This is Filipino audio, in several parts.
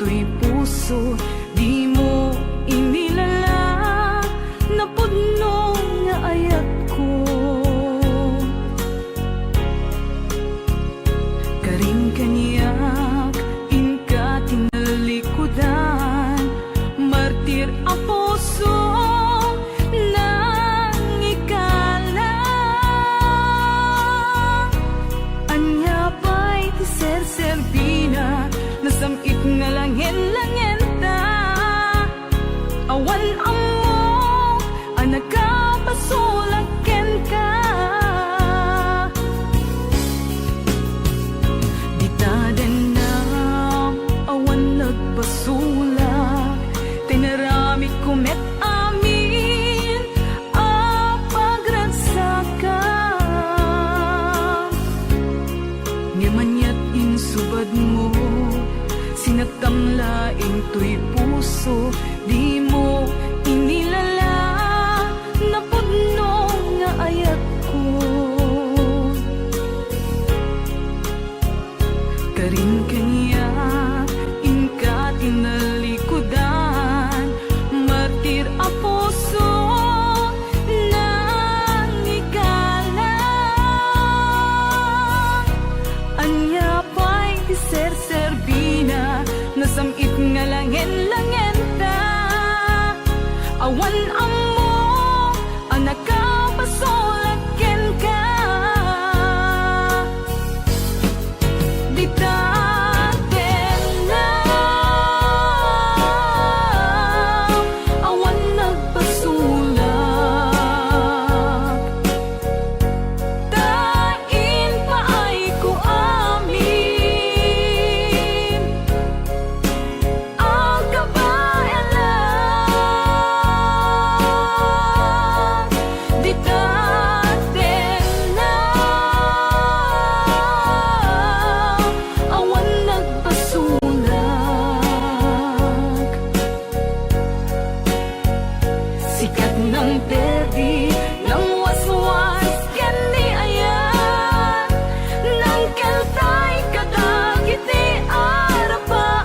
to'y puso, di mo inilala, napudno nga ayat ko. Karing kaniyak, inka tinalikudan, martir ang puso nang ikalang. Anya pa'y ti serserbina, nasamit nga langin-langin ta. Awan amo, anak ka, pasulaken ka. Di tadan na, awan nagpasulak, tinarami kumet amin, apagransakan. Ngamanyat insubad mo, sinagtamlaing to'y puso, di mo inilala, napudno nga ayat ko. Karin kanya, inka tinalikudan, martir ang puso nang ikalang. Anya pa'y ti serserbina, nasamit nga langin-langin ta. Awan amo, anak ka, pasulaken ka. Di taten na, awan nagpasulak, tain pa ay ko amin, ang kabayan lang. Di taten na, awan nagpasulak. Sikat ng terdi, ng waswas, kani ayan, ng kaltay kadagiti arapaan.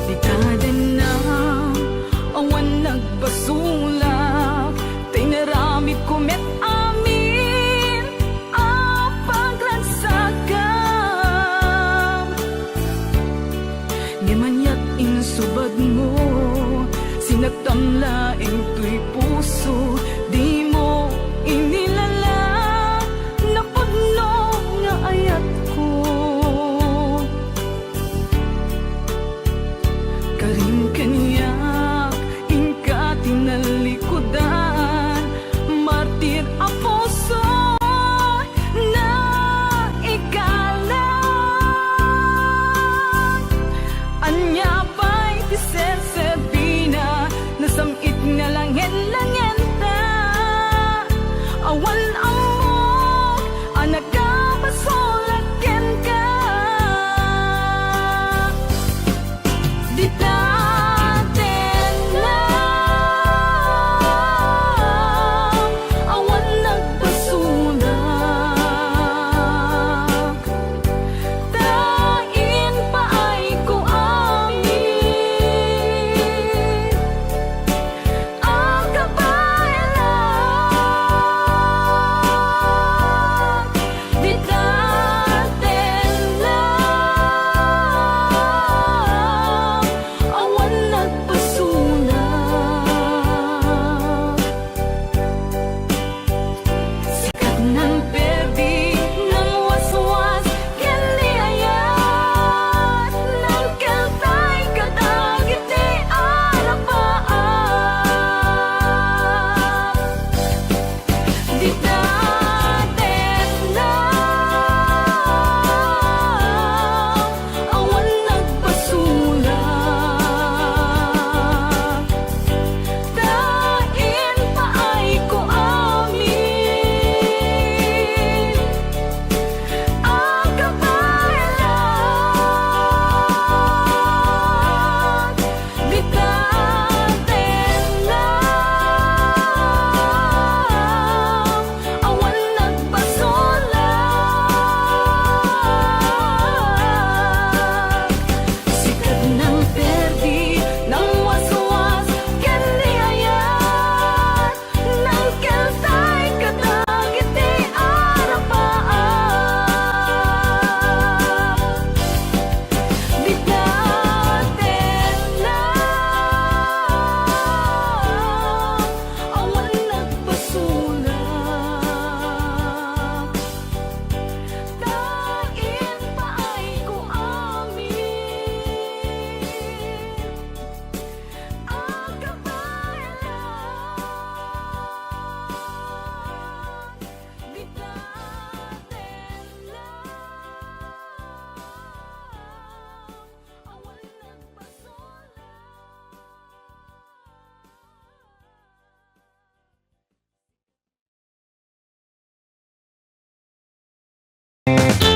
Di tadan na, awan nagpasulak, tinaramid kumet amin, apaglansakan. Ngamanyat insubad mo, sinagtamlaing to'y puso, di mo inilala, napudno nga ayat ko. Karin kaniyak, inka tinalikudan, martir ang puso na ikalang. Anya pa'y ti serserbina, nasamit nga langin-langin ta. Piling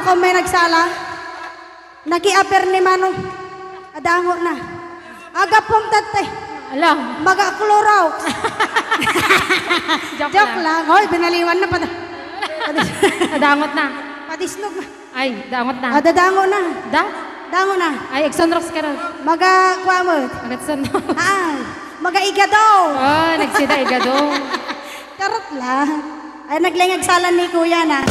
ka may nagsala. Nakiaper ni Manong. Adango na. Agapong tatay. Ala, Magakluraw. joke, Joke lang. Hoy, binaliwan na pa. Dangot na. Padisnog na. Ay, dangot na. Dadango na. Da? Dango na. Ay, Exonrox ka rin. Magakuha mo. Nagsunod. Magaiga daw. Oh, nagsida igado. Karot lang. Ay, naglingag salan ni kuya na.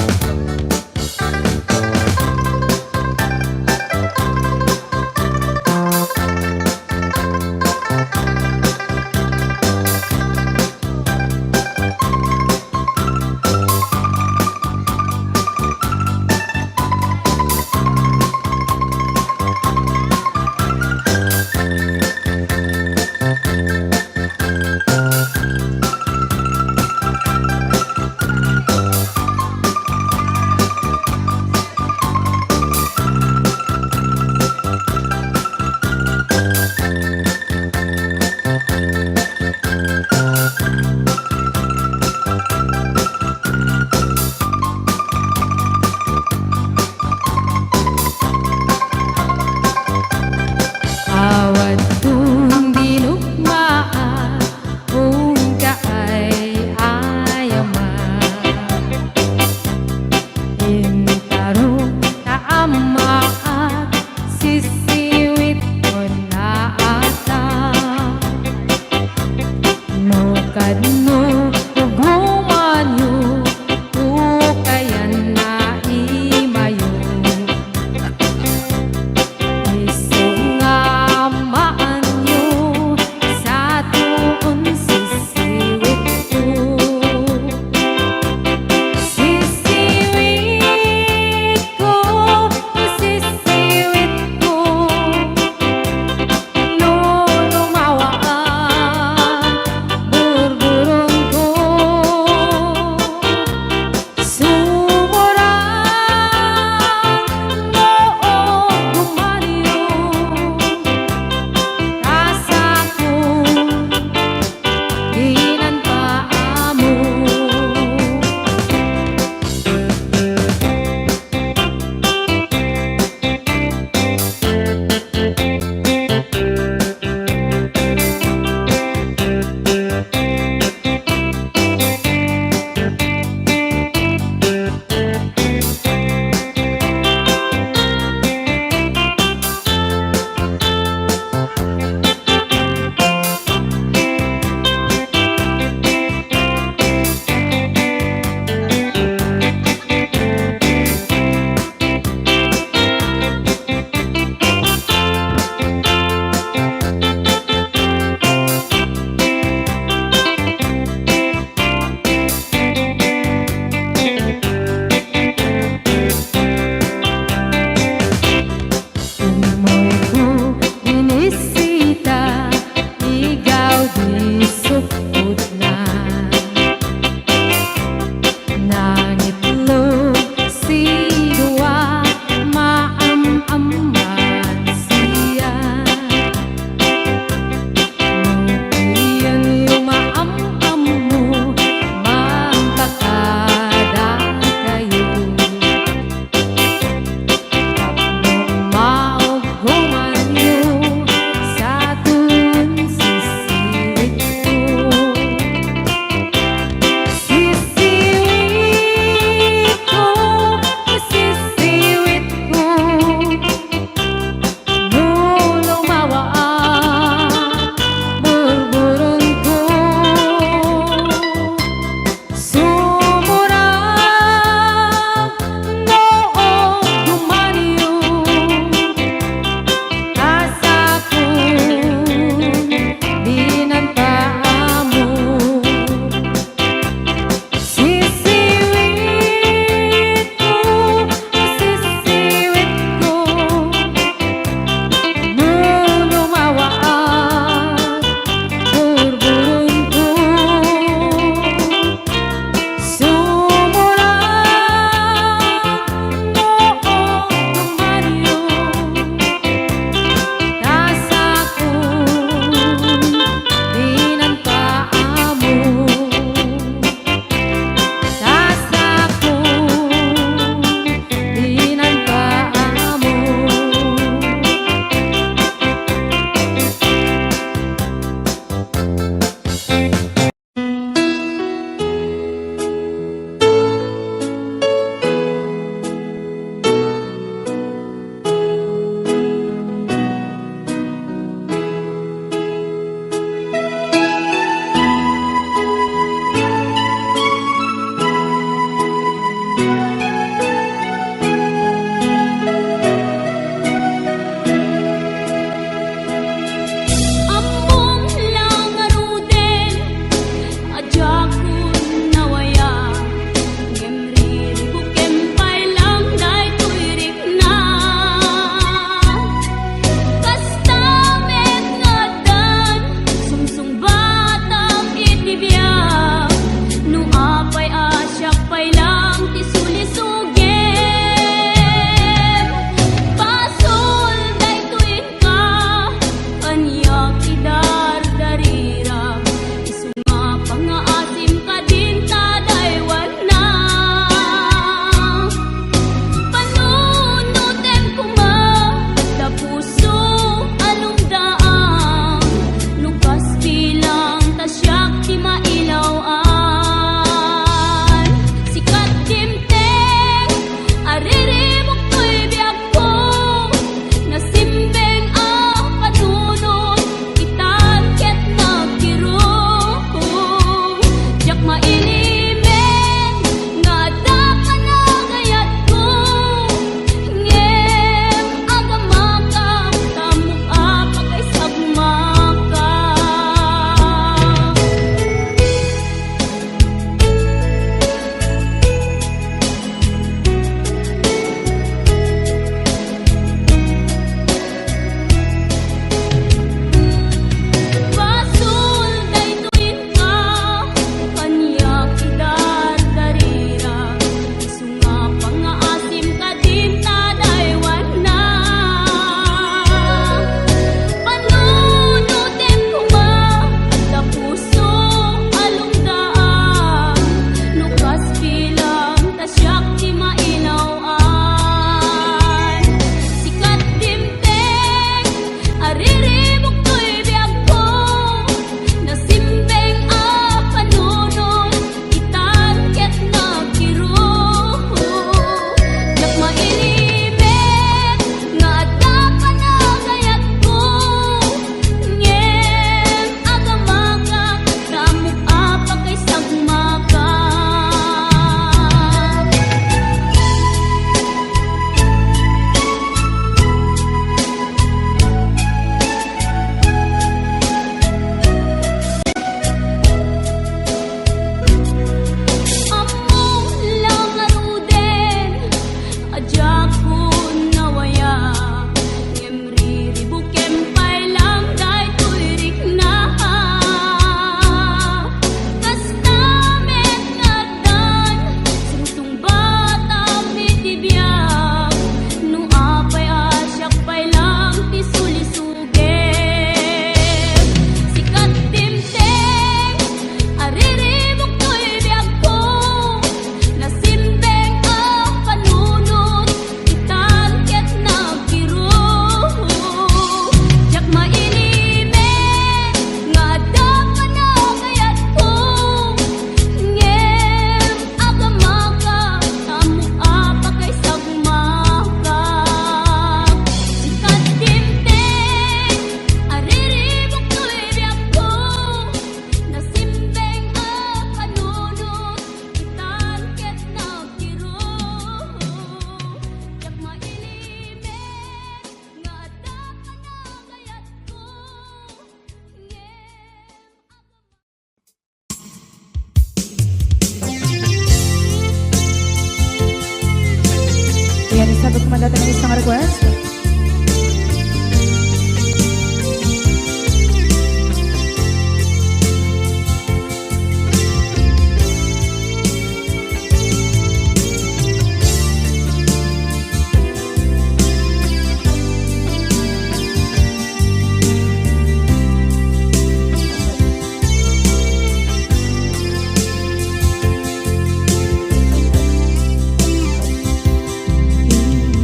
Sagot ko man dati ng isang request.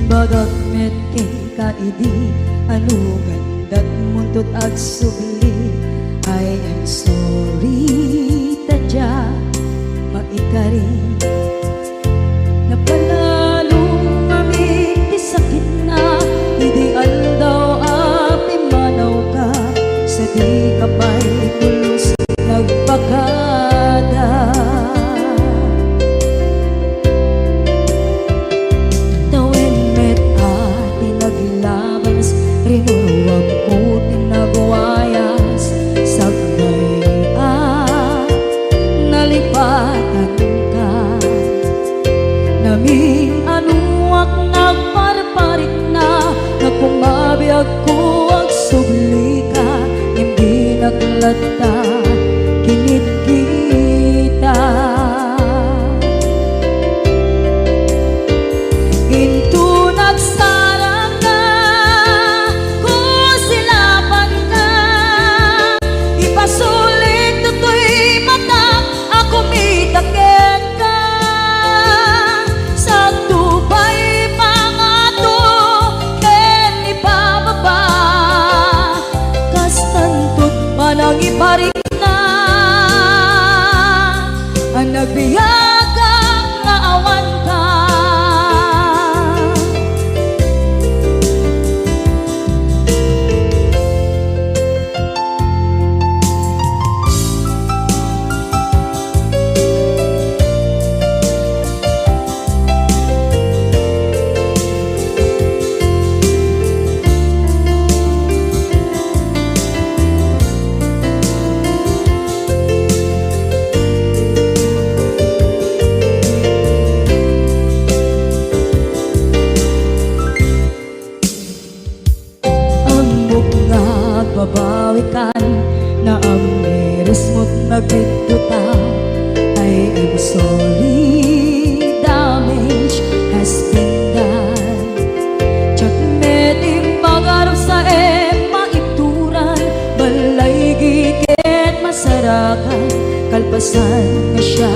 Bagat met kay kaidi anu gandat muntot ag subli I am sorry tadya maikari napalalo amin ti sakit na ideal daw api manaw ka sa di kapay pulos nagpakada rinuruwag ko tinagwayas sagnay nalipatan ka namin anuak nagparparit na nagkumabiyag ko ag subli ka hindi naglata kinit kita into nagsarang ka kusilapan ka ipasulit tutoy mata ako mitakit ka sa tubay pangato ken ipababa kastantot manang iparik na ang nagbiyagang nga awan ka. Babawikan na ang miris mo't nagpituta I am sorry damage has been done Tsak meting pangarap sa maituran balay gigit masarakan kalpasan nga siya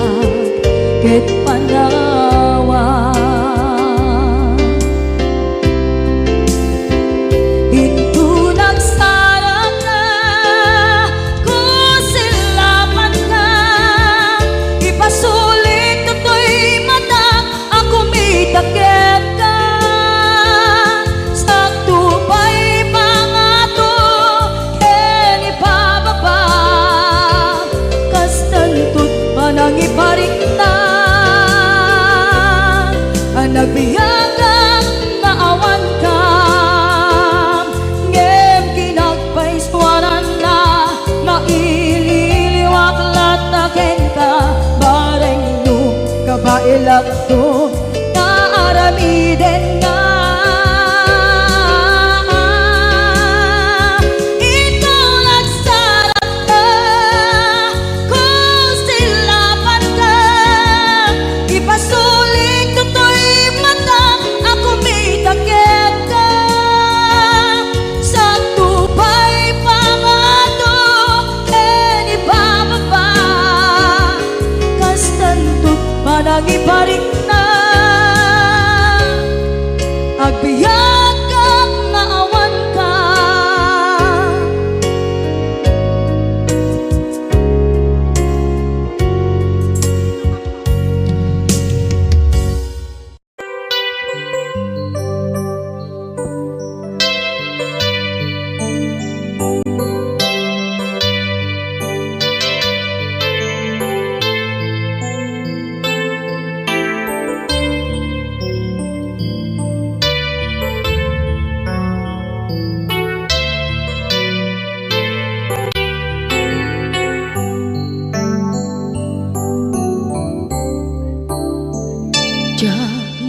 ket panawa takit ka sa tubay pangato ken ipababa kastantot manang iparik na ang nagbiyagang naawan ka ngem kinagpaiswanan na maililiwak lataken ka bareng no kabailak to aramiden nga ikaw nagsarap ka kung silapan ka ipasulit tutoy mata ako mitakit ka sa tubay pangato ken ibababa kastantot manang iparik na agbiyak kang naawan ka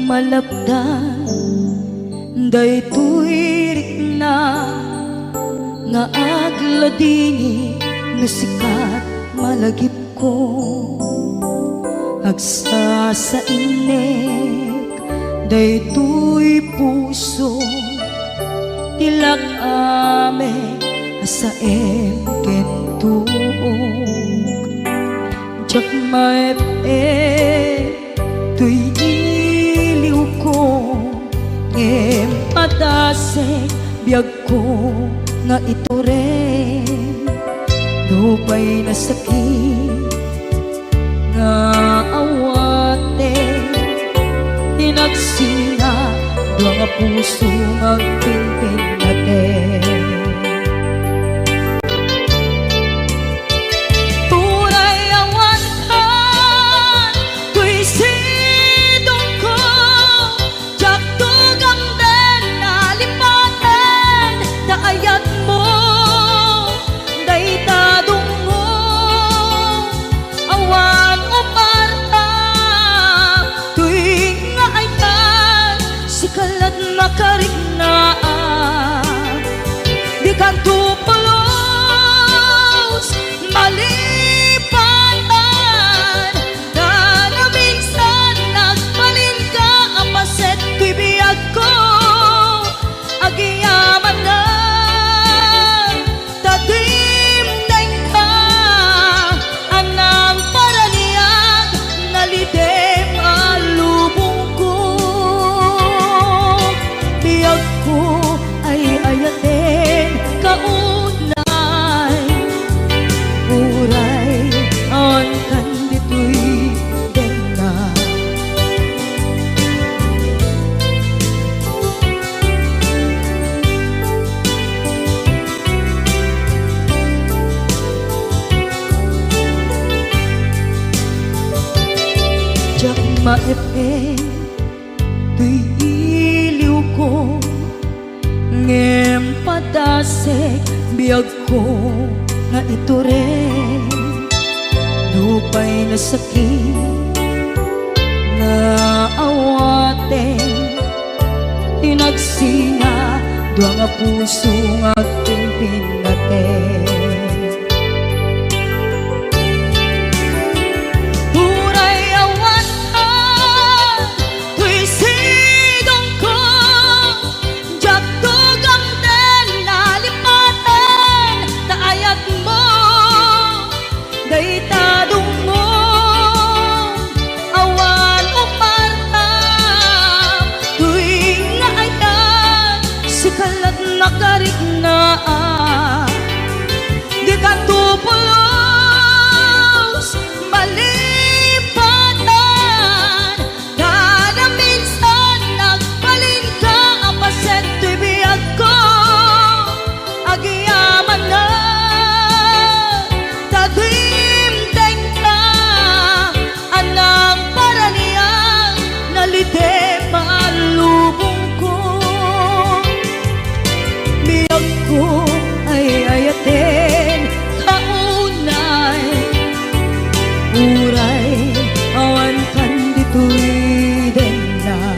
malapdan daytoy rikna nga agladingi no sikat malagip ko agsa sa inek daytoy puso tilak ame asaem kentuog jak maep tuy iliw ko ngem padasek biyag ko nga ito rin dupay na sakit nga awate tinagsina dua nga puso magpinpin natin turay awantan tuy sidong ko jak tugang den nalipaten daayat mo daytadong mo awan o parta tuwing nga ay tan sikalat makarignaang di kan tupulos malipatan na na minsan nagbalin ka apaset tuy biyag ko agiyaman na tatimdeng ka anang paraniyag nalidem alubong ko biyag ko ay ayaten kaunay uray on kan ditoy denga jak maepe tuy iliw ko ngem padasek biyag ko nga ito rin lupay na sakit nga awate tinagsina dua nga puso nga pimpin natin turay awantan tuy sidong ko jak tugang den nalipaten daayat mo daytadong mo awan o parta tuwing nga ayan sikalat makarignaang di ka tupulos malipatan kada minsan nagbalin ka apaset tuy biyag ko agiyaman na tatimdeng ka anang paraniyang nalidem alubong ko biyag ko ay ayaten kaunay uray awan kan ditoy denna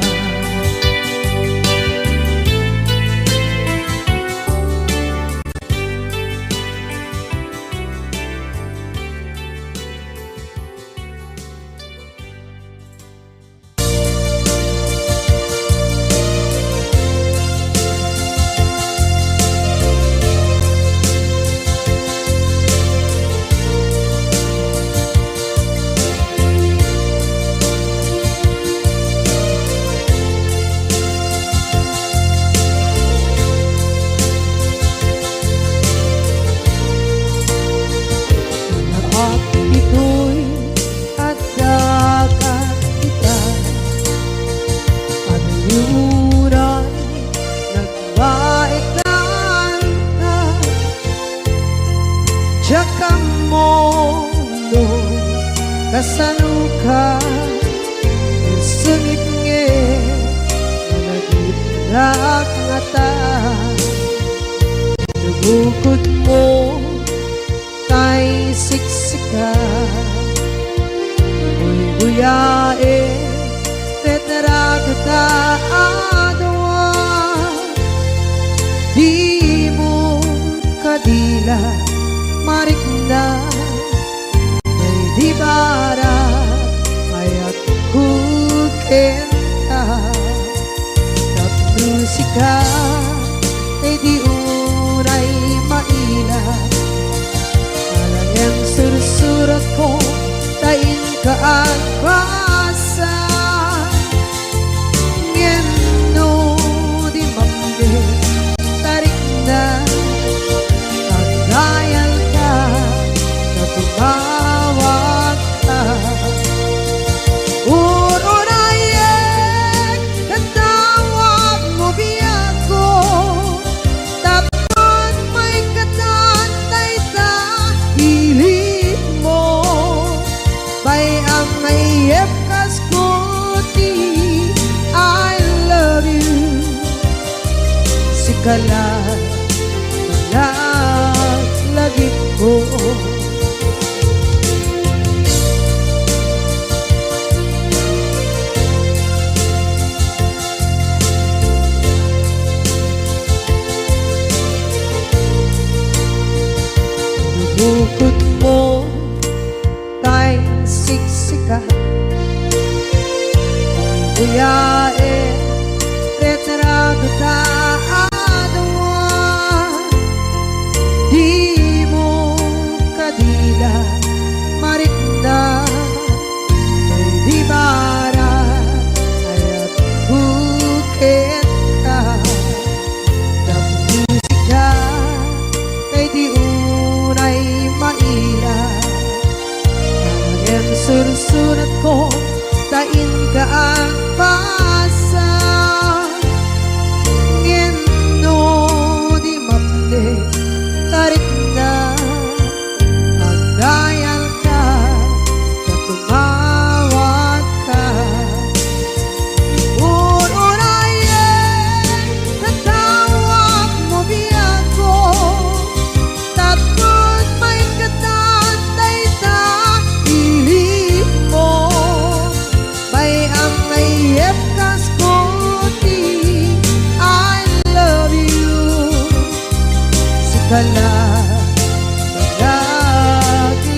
at ito'y adagat kita ang yuray nagbaikan ka Jakang mondo kasanuka sengit nge managitrak ngata nabukod mo tay siksika Uy buyae petra kata adwa kadila marikna may di bara ayat kukenta musika ay di unay maila alam yang sursurat ko tain ka at basa ngeno di mamde tarik na kagayal ka na tumawag ka urunayek katawag mo biyako tapon may katantay ta hilig mo bay ang mayep kaskuti I love you sikala lagi ko bukod mo kay siksika buyae retrado ta adawan di mo kadila marikna may di bara ayat bukit ka na musika kay di unay maila ang sursurat ko tain ka ang pasa ngeno di mamde tarik na ang dayal ka na tumawag ka urunayek katawag mo biyako tapos may katantay ta hilig mo bay ang mayep kaskuti I love you sikala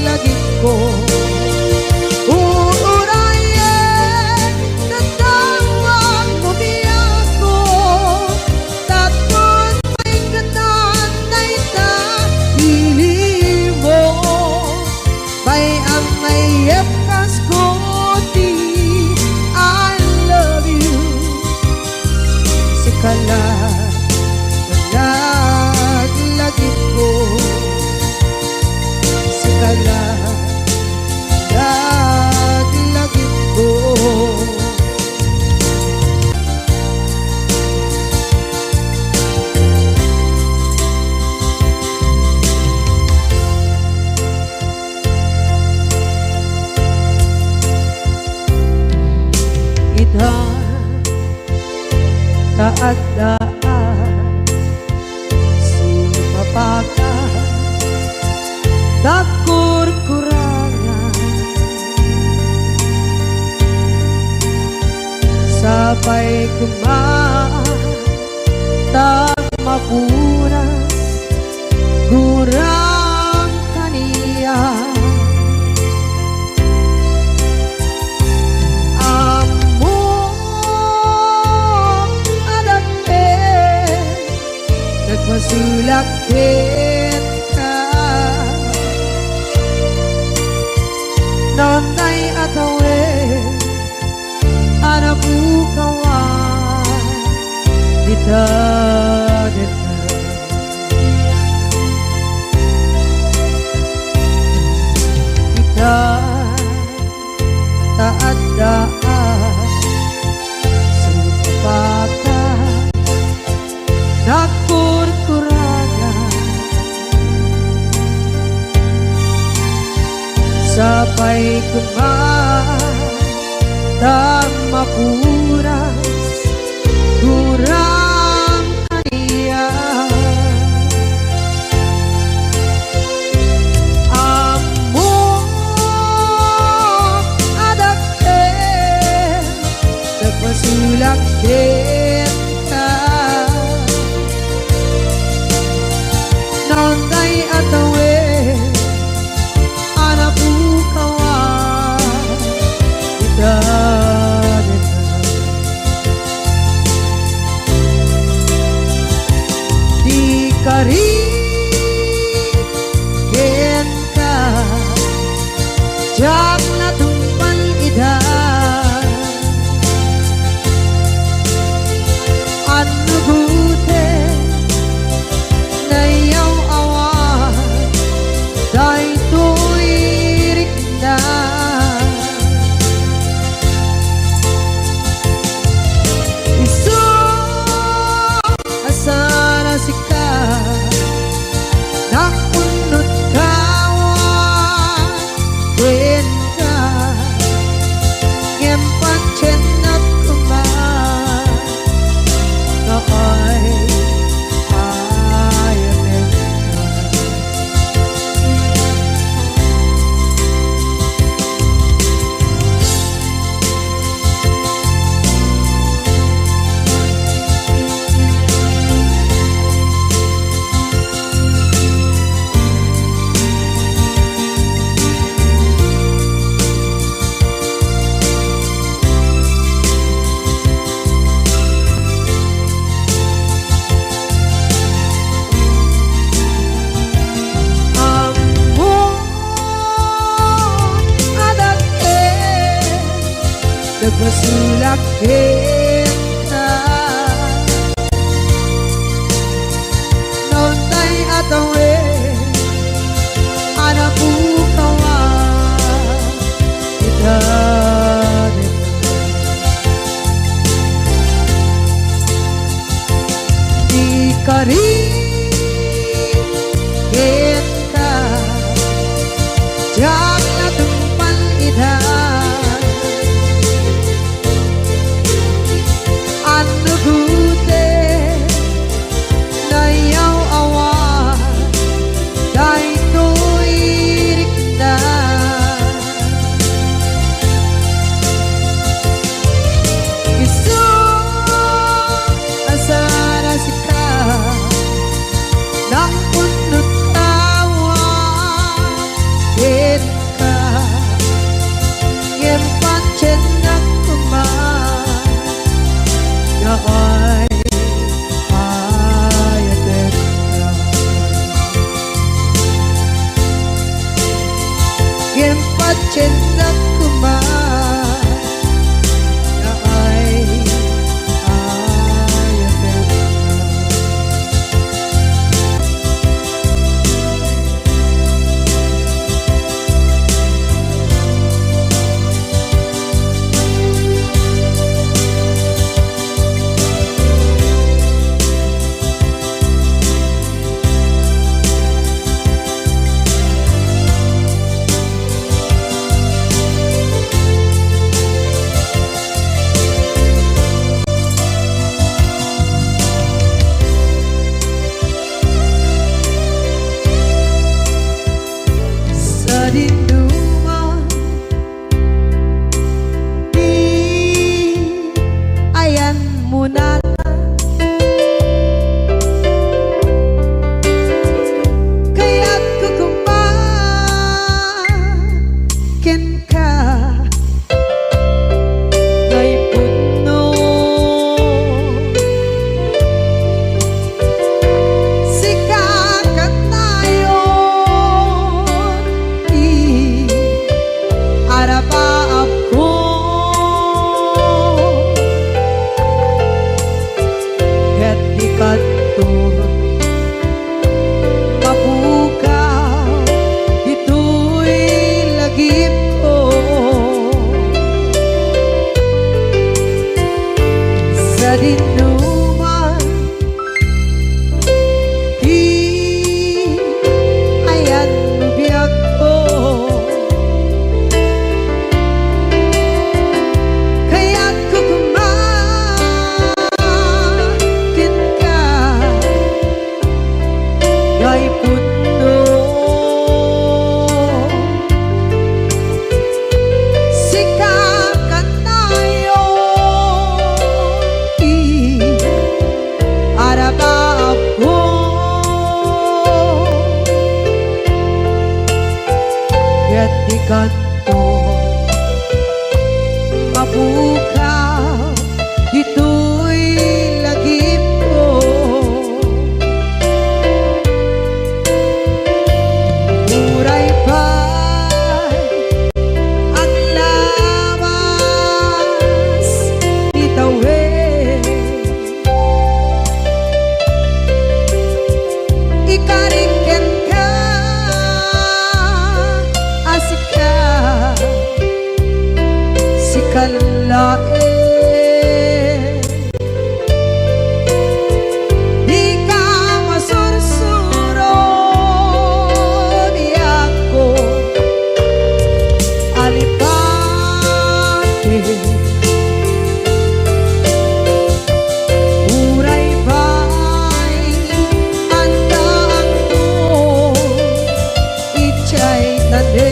lagi ko urunayek katawag mo biyako tapos may katantay ta hilig mo bay ang mayep kaskuti I love you sikala lagi ko sikala lagi ko ita taadaan sumapaka takur-kurangan sabay kumaan tagmapunas gurang kaniya masulakit ka nonday atawe anabukawan dita kita taadaan sumapaka nakur-kurangan sabay kumaan dan mapuras kurang kaniya amo adake nagpasulak din ka nonda tulak kita noon tay atawe anak bukawa kita di kari kita jangan tumpan ida anu gute na yaw awan dahil tuirik na isu asara sika nang punot tawa ka ngem pancen nang kuman na ay ayaten ka ngem pancen nang kuman na ay ayaten ka sa dinuma di ayan mo na kaya't kukumakin ka ngay puno sikakat tayo arapa ako ket dikanto mapukaw ito'y lagip ko sa dinuman di ayan biyak ko kaya't kukumakin ka ngay puno sikakat tayo arapa ako ket dikanto mapukaw ito'y lagip ko muray pa'y ang lawas itawid ikariken ka asika sikalae di ka masursuro biyak ko alipate uray ba'y andaan ko ichay tade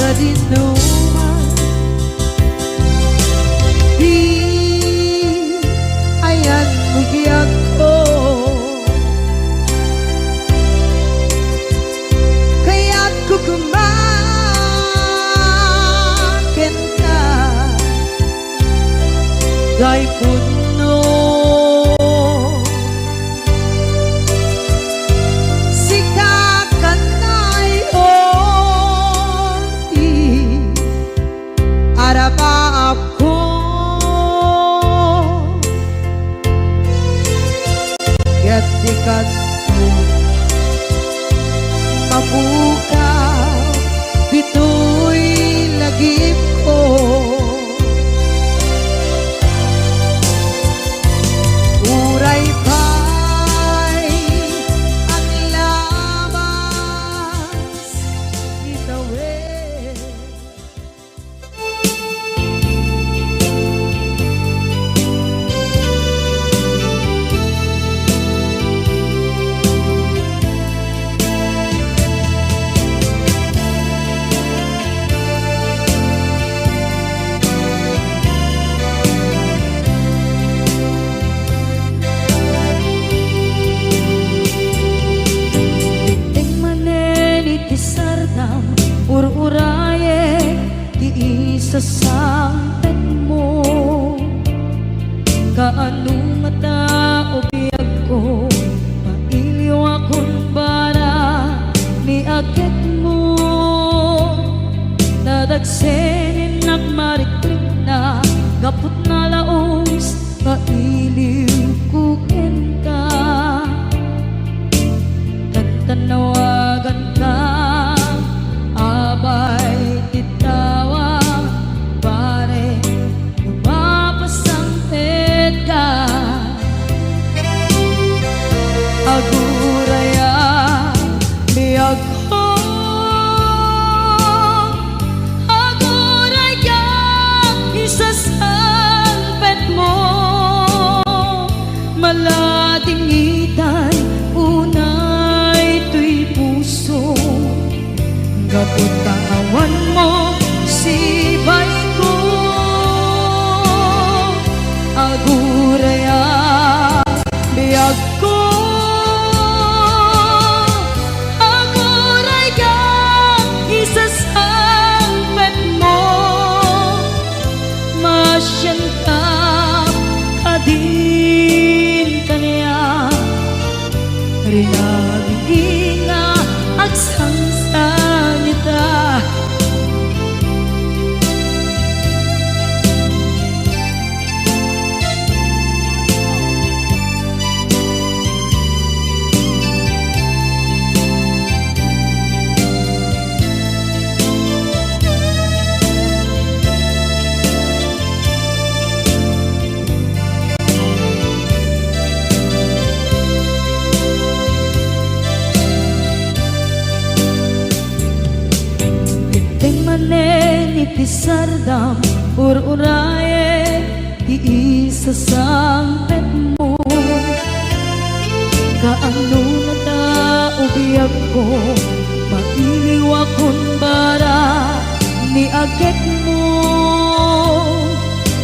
sa dinuman. Di ayan bugyak ko, kaya't kukumakin ka day puno. Ako kaya't dikat mo mabukaw dito'y lagip ko. Uray pa'y ang labas itawid. Ur-uraye di isa sampet mo, kaanong mata o biyag ko, mailiw akong bara ni agit mo. Nadagsenin nagmarikrik na gapot na laos, mailiw kukin ka. Tantanawagan ka, abay titawa, pare lumapasangpet ka. Aguraya biyag ko, aguraya isasangpet mo. Malating itay unay tuy puso, gapot kaawan mo sibay ko. Aguraya biyag ko, aguraya isasangpet mo. Masyan ka kadin kaniya, rinaging nga agsangsan nita. Itisardam ur-uraye di isa sampet mo, kaano na ta ubiyag ko, mailiw akong bara ni agit mo.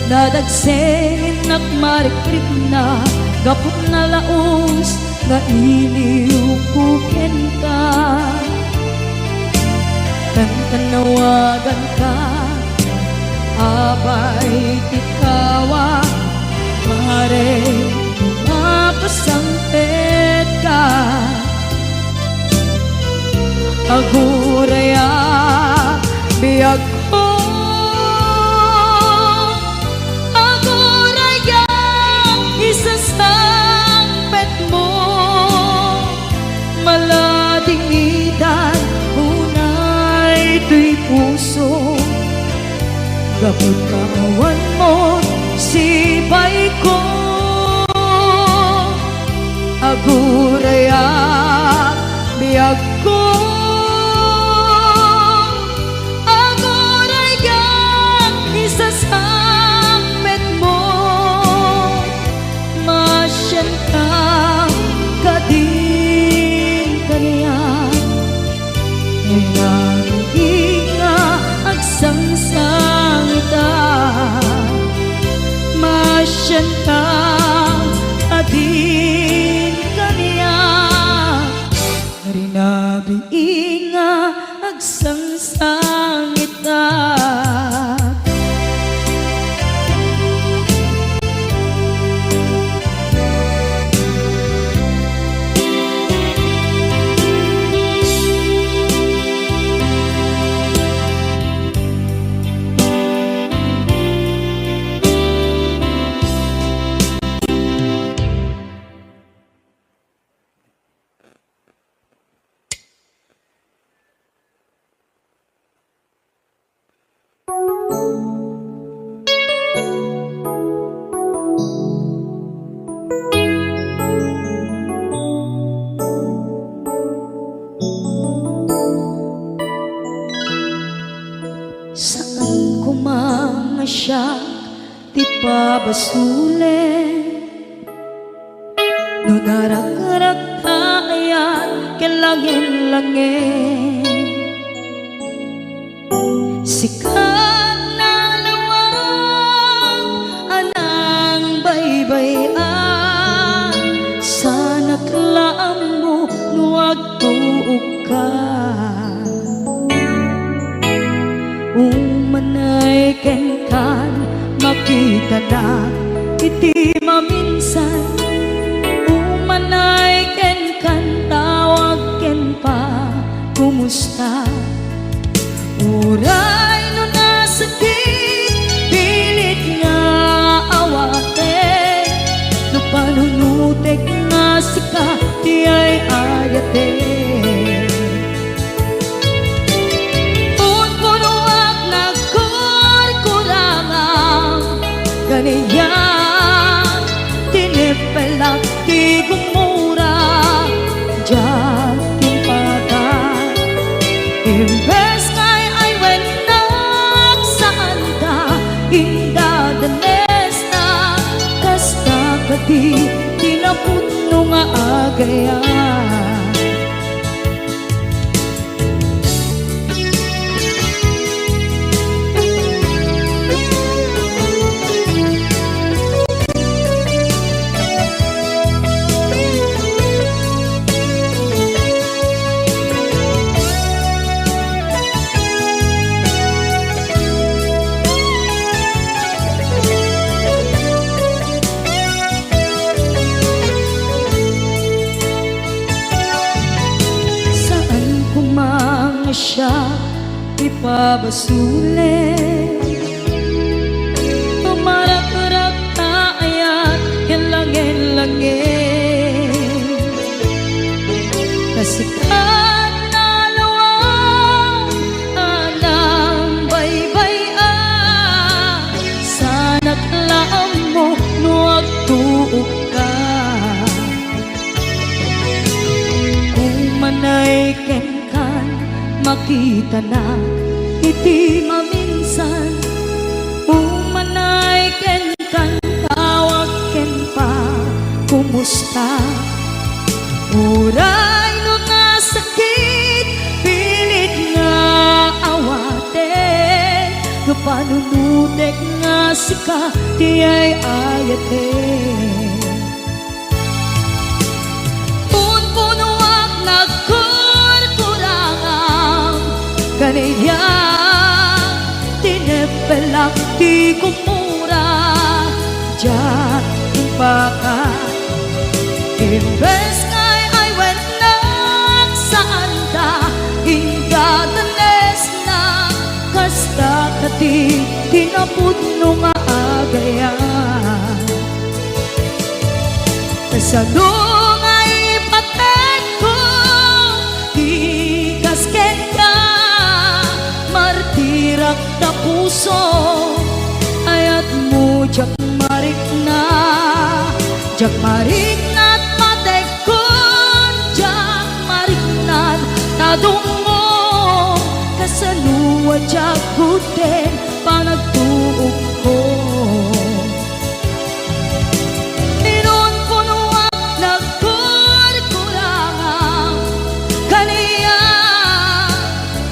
Nadagsenin nagmarikrik na gapot na laos, nga iliw kukin ka. Tanawagan ka, abay tikawa, mare mapasangpet ka. Aguraya biyag ko, aguraya isasangpet mo. Malading itan tuy puso, gapot kaawan mo sibay ko. Aguraya biyag ko, aguraya isasangpet mo. Masyan ka kadin kaniya, sangitan. Saan ko mga siya di pabasulin, no narak-arak tayan kilangin-langin. Sikat na lawag anang baybayan, sana klaam mo nuwag tuog ka. Umanay ken kan makita na iti maminsan, umanay ken kan tawag ken pa kumusta. Uray no nasakit pilit nga awate, no panunutek nga sika di ay ayate. Ganiyan, tinipelak di gumura, diyan timpagan. Imbes kay ay wenak saan ka, indadanes na, kasta ka di, tinaputno nga agayan. Siya ipabasulit, tumarak-rak tayan kilangin-langin. Kasikat na lawang anang baybayan, sana klaam mo nuwag tuog ka. Umanay ken makita na iti maminsan, umanay ken kan tawag ken pa kumusta. Uray no nasakit pilit nga awate, no panunutek nga sika di ay ayate. Punpunuak ganiyan, tinipelak di kumura, diyan timpakan. Imbes kay ay wenak saan ta, indadanes na, kasta ka di, tinaputno nga agayan. Kasano nga ipatek ko, di kasken ka, martirak na puso, ayat mo jak marik na at matekon, jak marik na tadungo, kasaluwa jak guten panagtuog ko. Inon punuak nagkurkurangang kaniya,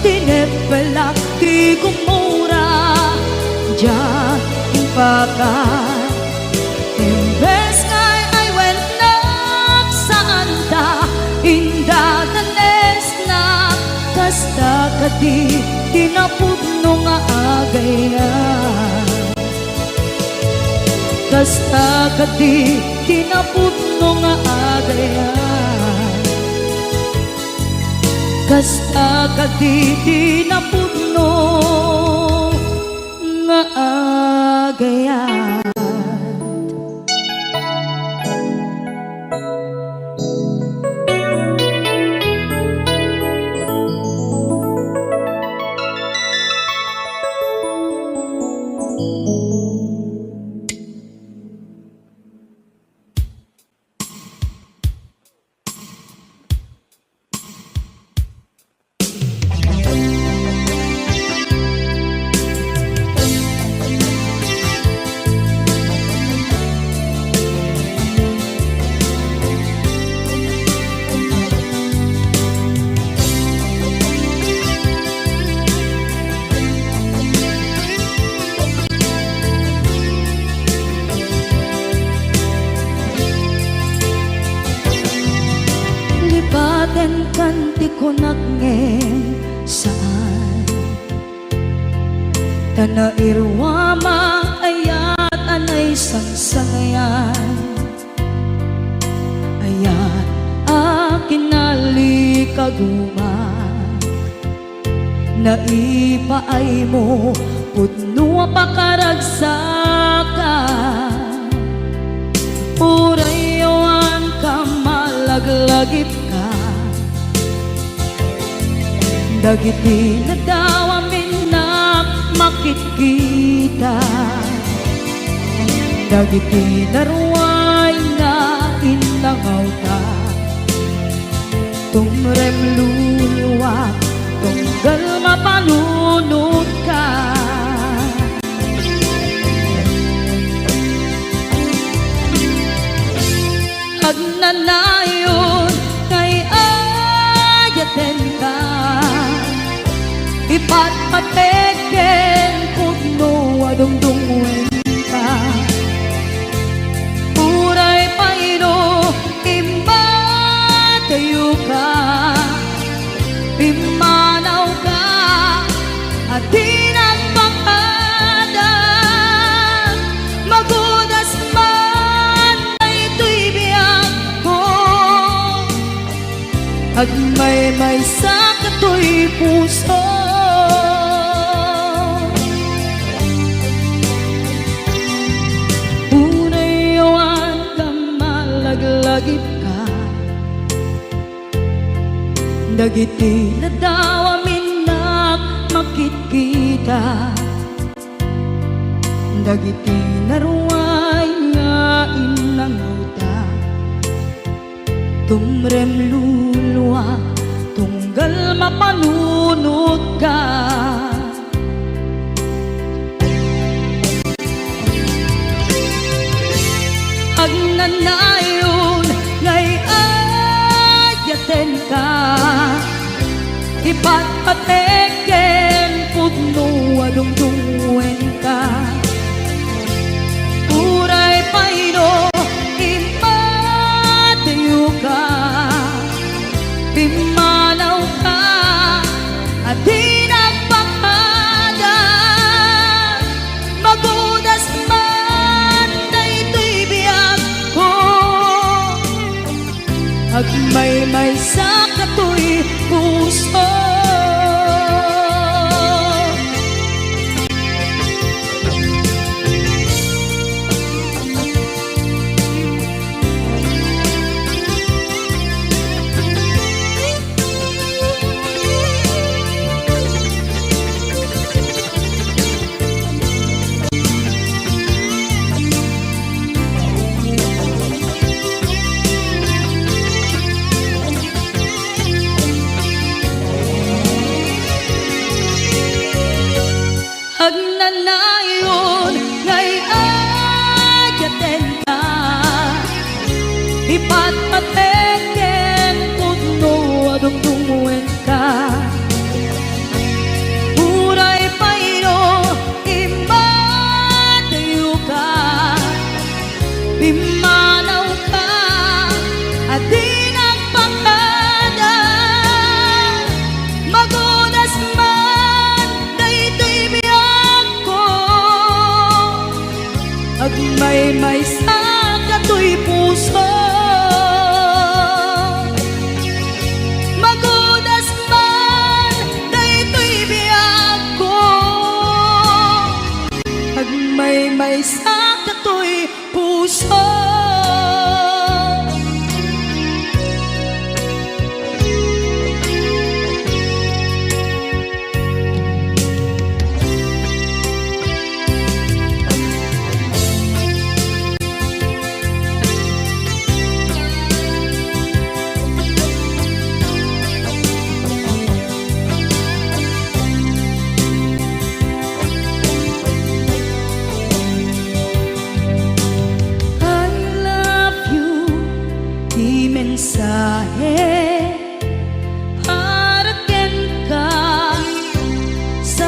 tinepelak di kumura, diyan timpakan. Imbes kay ay wenak saan ta, indadanes na, kasta ka kadi tinapudno nga agayan. Kasta kadi tinapudno nga agayan. Kasta kadi tinapudno nga agayan. Lipaten kanti ko nagngeng saan Tana irwama ayat anay sangsangayan. Ayat akin nalikaguma Naipaay mo pudno pakaragsakan. Urayawan ka malaglagip ka Dagiti na daw amin na makikita. Dagiti naruay na inangaw ta. Tumrem luluwa tunggal mapalunod ka. Agnanayon kay ayaten ka. Ipatpateken pudno adungdungwen ka. Uray paino imbatayo ka. Imanaw ka at tinagpakadan. Magudas man ay ito'y biyak ko. Agmay-may sa kato'y puso. Unayawan ka malaglagip ka. Dagiti na daw amin na makikita. Dagiti naruay nga inangauta. Tumrem luluwa tunggal mapanunod ka. Agnanayon ngay ayaten ka. Ipatpateken pudno adungdungwen ka. Uray paino imatayo ka. Pimanaw ka at tinagpakadan. Magudas man na ito'y biyak ko. Agmay-may sa kato'y puso.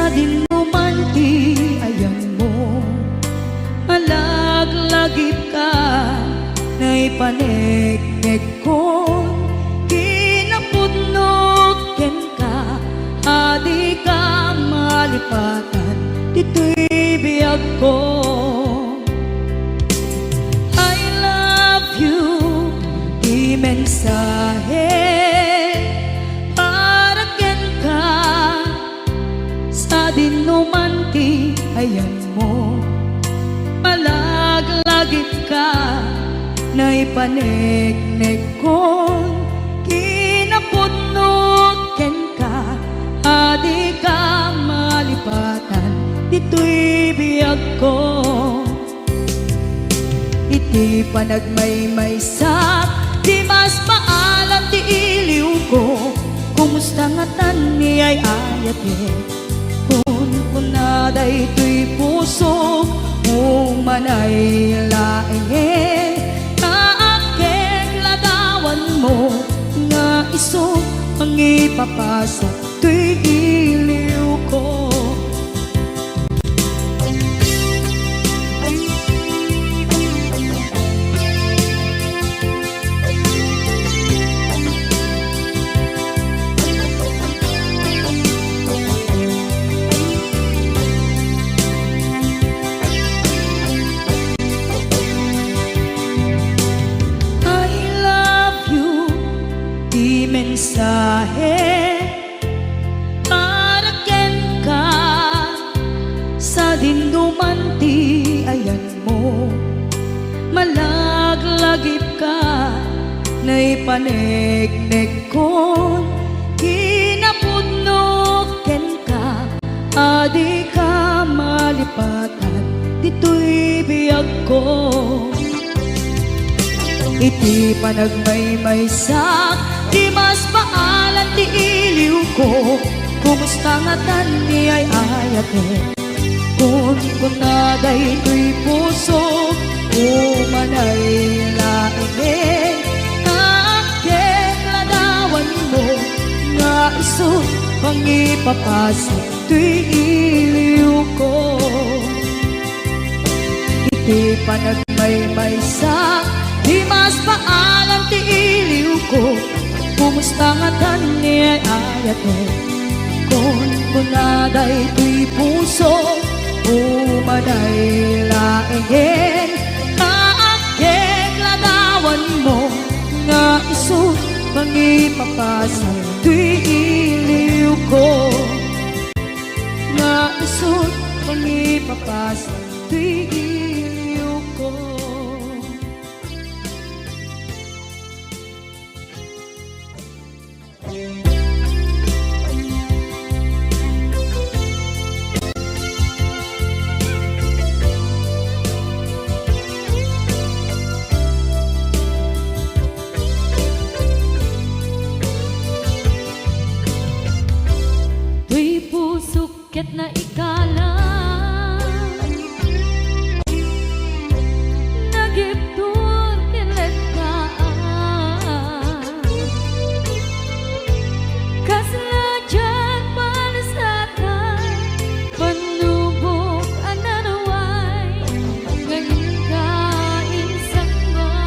sa dinumanti ayan mo, malaglagip ka, na'y panegnek ko, kinapudnot ken ka, adi ka malipatan, dito'y biyag ko. I love you, di mensahe, para ken ka, sa dinumanti ayan mo, malaglagip ka, na'y panegnek ko, kinapudnot ken ka, adi ka malipatan, dito'y biyag ko. Iti panagmaymaysak, di mas maalam ti iliw ko, kumusta nga tan ni ay ayate, kunaday to'y puso, umanay laeng, kaakek ladawan mo, nga iso, ang ipapasa, to'y iliw ko. Mensahe para ken ka, sa dinumanti ayan mo, malaglagip ka, na'y panegnek ko, kinapudnot ken ka, adi ka malipatan, dito'y biyag ko. Iti panagmaymaysak, di mas maalan ti iliw ko, kumusta nga tan ni ay ayate, kunaday to'y puso, umanay laeng, kaakek ladawan mo, nga iso, pangipapasa, to'y iliw ko. Iti panagmaymaysak, di mas paalam ti iliw ko, kumusta nga tan ni ay ayate, kunaday to'y puso, umanay laeng, kaakek ladawan mo, nga iso, pangipapasa, to'y iliw ko, nga iso, pangipapasa, to'y iliw ko. Tuy pusok ket na ikala, nagiptur kilet ka, kasla dyan palasatan, panubok ananaway, ngayon ka insangway.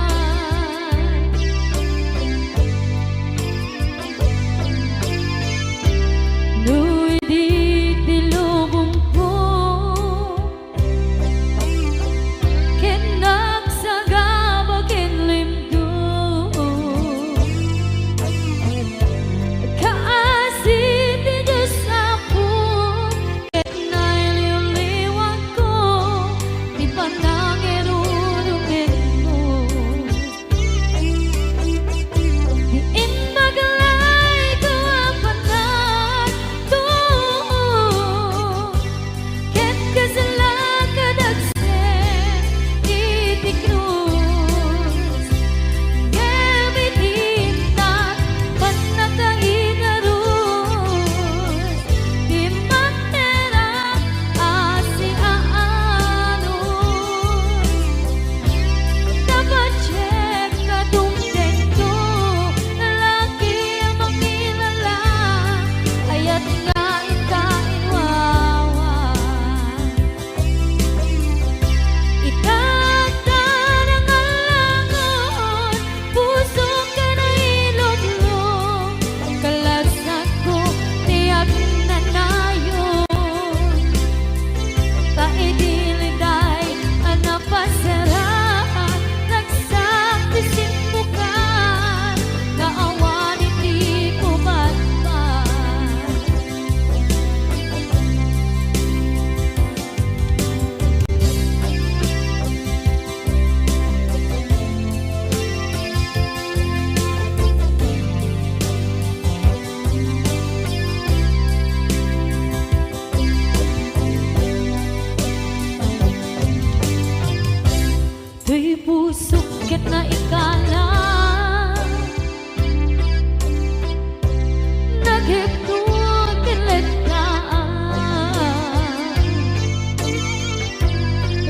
Nu'y di tilubong ko, Tuy pusok ket na ikala Naghiptur kilit ka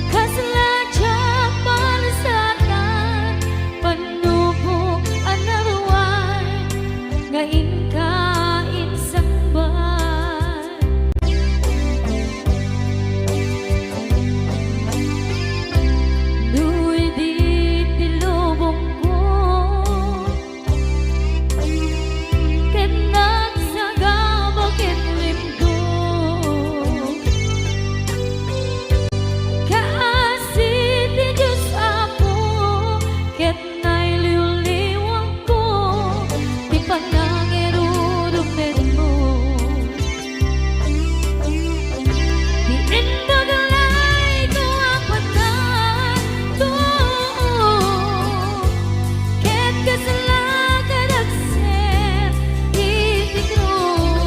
Kasaladyak malasatan Panubok anaruan Ngain ka insang bay Nuy di tilubong ko Ket nagsagabak ket limdo Kaasit ti Diyos Apo Ket nailiw-liwang ko Ti panangirurupin mo Di indagalay ko apatan to Ket kasalakan agser itikro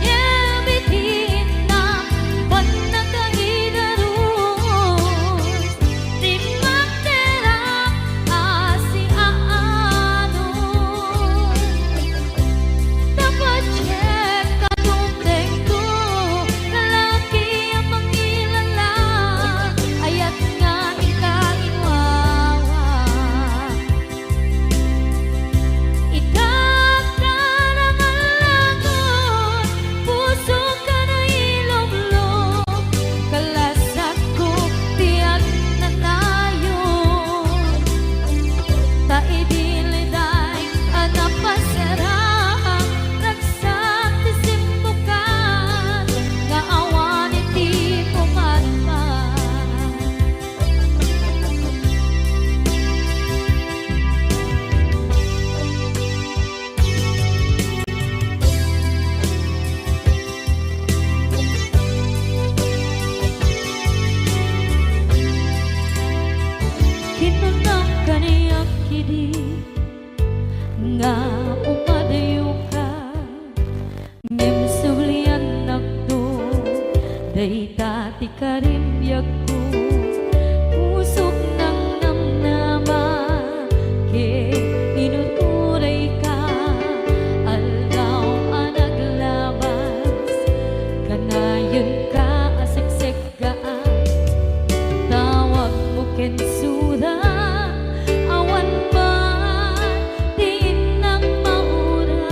Yabitin na panagkahidarus Di magterap asi aano Dapat check katungteng ko Lalaki ang pangilala Ayat nga ikainwawa Itakdan ang alangon Puso ka na ilomlom Kalasag ko tiyak na tayo Taidiliday anapasarang Ragsak ti simbukan Nga awan iti pumatman Kinunang kaniyak kidi Nga umadayo ka Ngem sublian nakdo Day dati karimbyag ko Pusok ng namnama Ke inuturay ka Aldaw ang naglabas Kanayon ka asiksik gaan Tawag mo kensura Awan man Diin ng mauran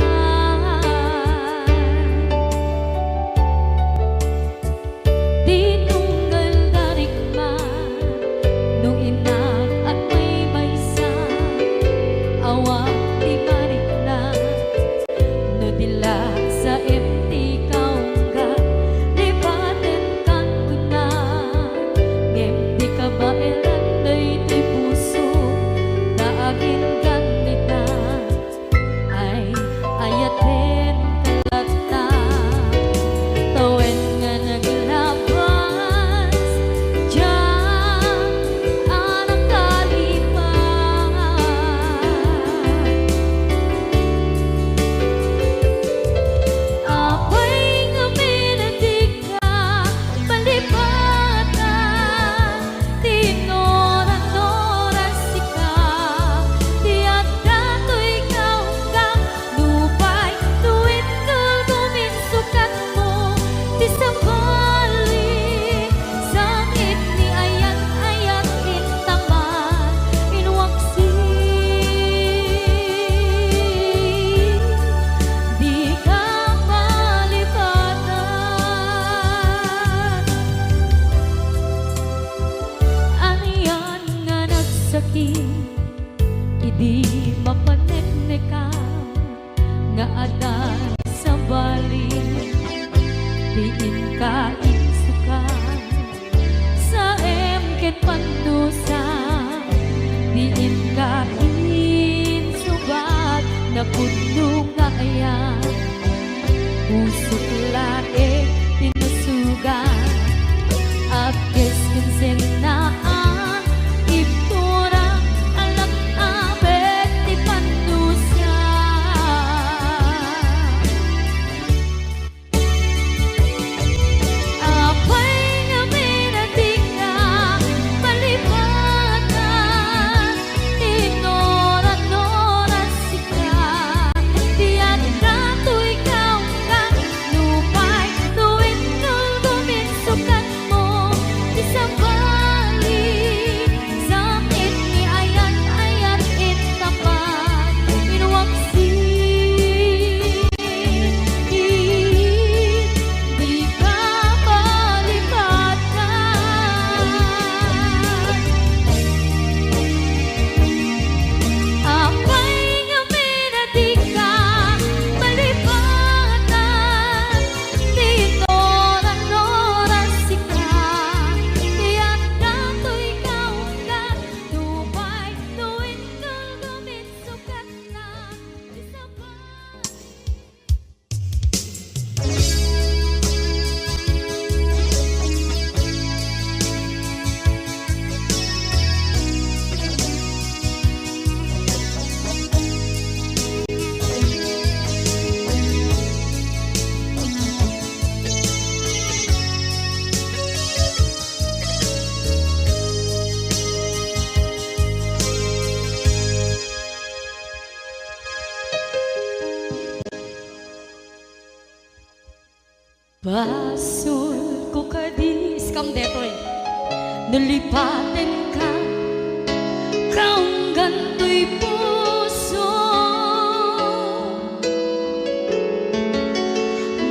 Di tunggal darikman Nung inak at may maysa Awang di mariklan No dila sa empty kaungga Libaten kan kuna Ngem di ka ba elanday ti puso Daagin ganita Ay ayaten kalata Tawen nga naglabas Diyan anang kalipan Apay nga minatig ka Palibatan Tinoran-noran sika Tiyak dato'y kaunggang Lupay tuwid kul kuminsukat mo Di sabali Sangit ni ayat-ayat Intaman Inwaksi Di ka malipatan Aniyan nga nagsakit Idi mapanekneka Nga adan sa bali Diin ka insukan Sa emket panusa Diin ka insubat Na puno nga ayan Pusok lae tinusugan Apkes kinsenaan Iptura alam abet ti panusa Apay nga minatig ka Palibatan Basul ko kadis kam detoy nalipatin ka kaong ganto'y puso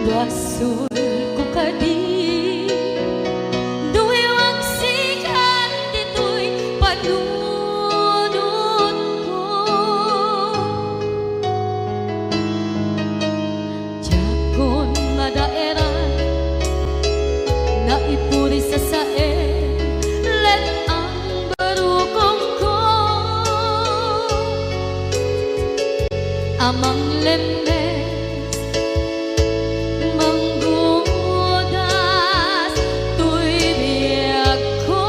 Basul ko kadis duwewang sikan dito'y panunod ko Jakon madaeran na ipuri sa sae let ang barukong ko amang lemes manggudas tuy biyak ko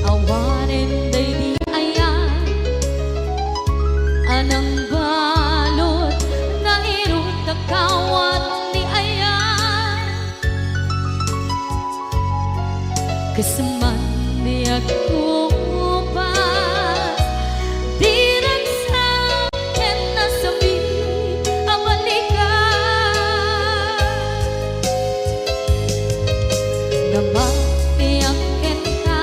awanin day di ayan anang balot na irot na kawat ni ayan kasaman di ako pas di nagsakin na sabi ang balikan namatiyak ka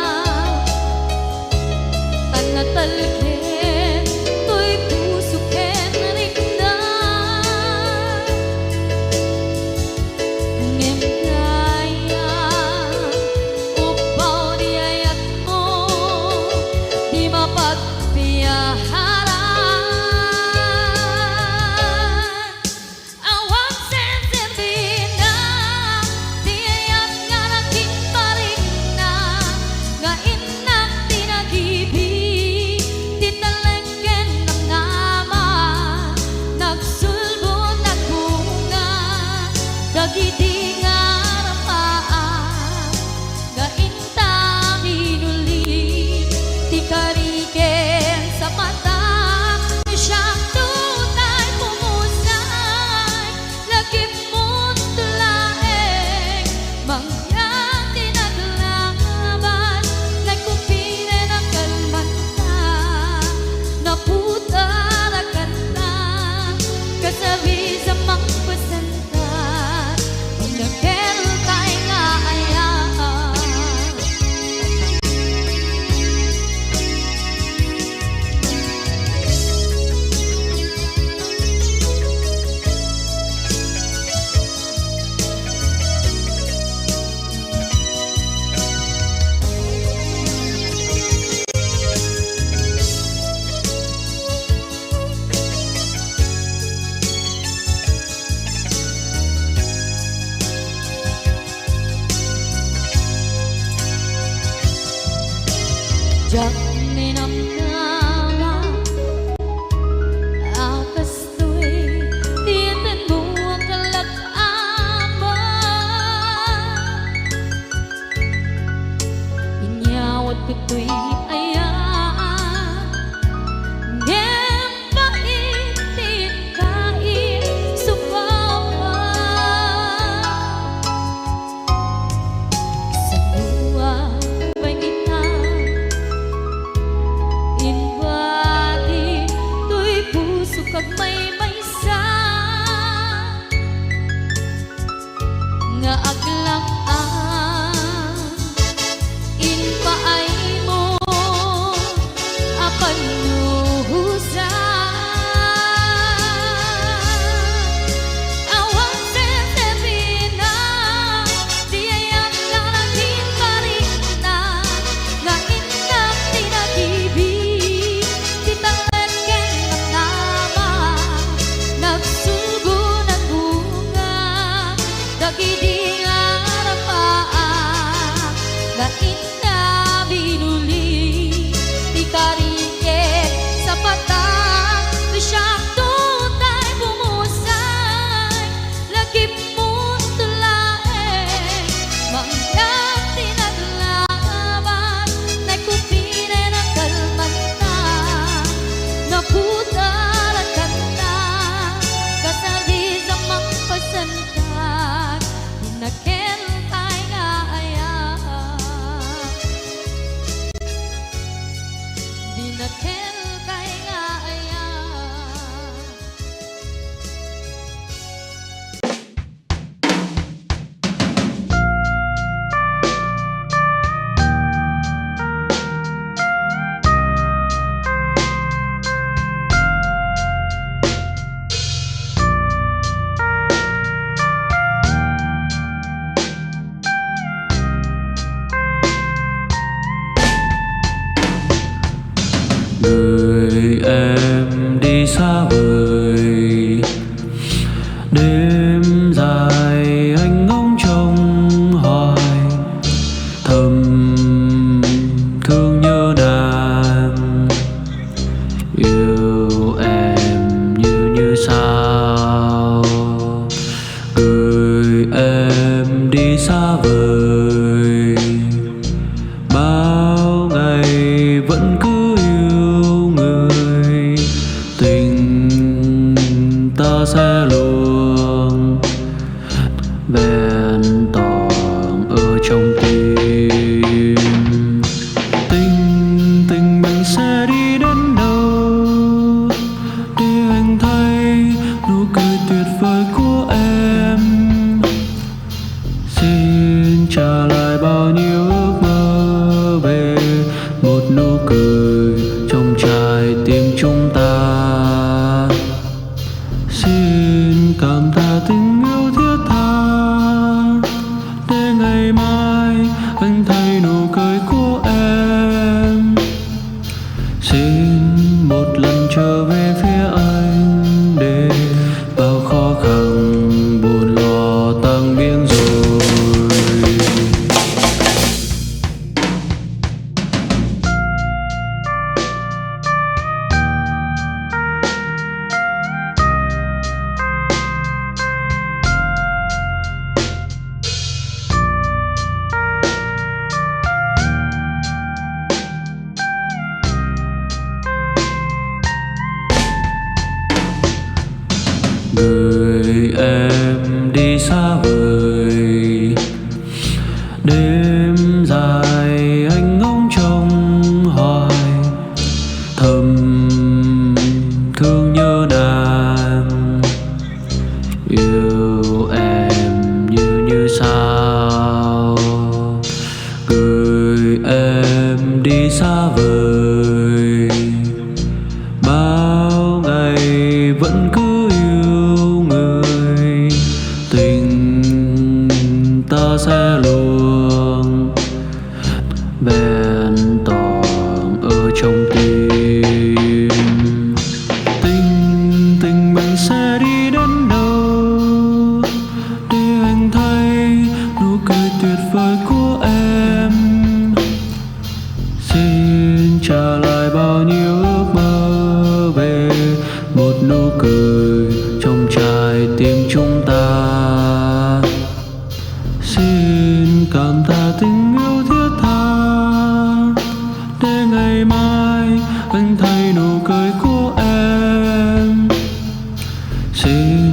tanatalkin to'y puso ken rikna ngem kaya upaw di ayat mo di mapagpiyaharan awang sensembina di ayat nga nagkiparing na nga inak tinagibig di talengken ng nama nagsulbo nagbunga dagiti nga rapaan nga intang inuli di kariken sa mata siyang tunay pumusay lagim mo't laeng mangyang tinaglaban nagkumpire ng kalmanta naputarakan na kasabi sa mga pasantat ta sẽ luôn vẹn toàn ở trong tim. Tình mình sẽ đi đến đâu để anh thấy nụ cười tuyệt vời của em. Xin trả lại bao nhiêu ước mơ về một nụ cười trong trái tim chúng ta. Xin cảm tạ tình yêu thiết tha để ngày mai anh thấy nụ cười của em. Xin một lần trở về phía anh để bao khó khăn buồn lo tan biến rồi. Người em đi xa vời, đêm dài anh ngóng trông hoài, thầm thương nhớ nàng, yêu em như sao. Người em đi xa vời, bao ngày vẫn cứ ta sẽ luôn vẹn toàn ở trong tim. Tình mình sẽ đi đến đâu để anh thấy nụ cười tuyệt vời của em. Xin trả lại bao nhiêu ước mơ về một nụ cười trong trái tim chúng ta. Xin cảm tạ tình yêu thiết tha để ngày mai anh thấy nụ cười của em. Xin